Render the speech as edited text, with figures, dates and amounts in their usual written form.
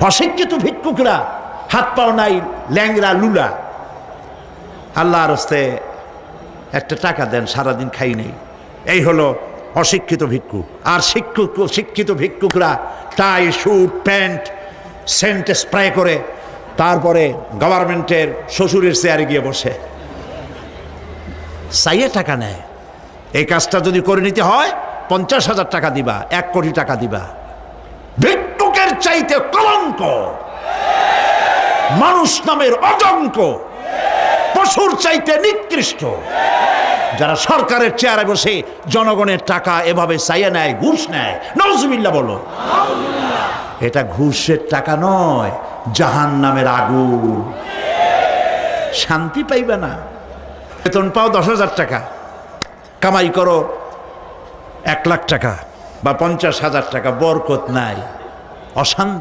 অশিক্ষিত ভিক্ষুকরা হাত পাও নাই, ল্যাংরা লুলা। আল্লাহর হস্তে একটা টাকা দেন, সারাদিন খাই নেই। এই হলো অশিক্ষিত ভিক্ষুক। আর শিক্ষিত ভিক্ষুকরা টাই, স্যুট, প্যান্ট, সেন্ট স্প্রে করে তারপরে গভর্নমেন্টের শ্বশুরের চেয়ারে গিয়ে বসে চাইয়ে টাকা নেয়। এই কাজটা যদি করে নিতে হয় 50,000 টাকা দিবা, 1 কোটি টাকা দিবা। ভিক্ষুকের চাইতে কলঙ্ক, মানুষ নামের অজঙ্ক, পশুর চাইতে নিকৃষ্ট যারা সরকারের চেয়ারে বসে জনগণের টাকা এভাবে চাইয়ে নেয়, ঘুষ নেয়। নাউজুবিল্লাহ বলো। এটা ঘুষের টাকা নয়, জাহান্নামের আগুন। শান্তি পাইবে না। বেতন পাও 10,000 টাকা, কামাই করো 1 লাখ টাকা বা 50,000 টাকা, বরকত নাই, অশান্তি।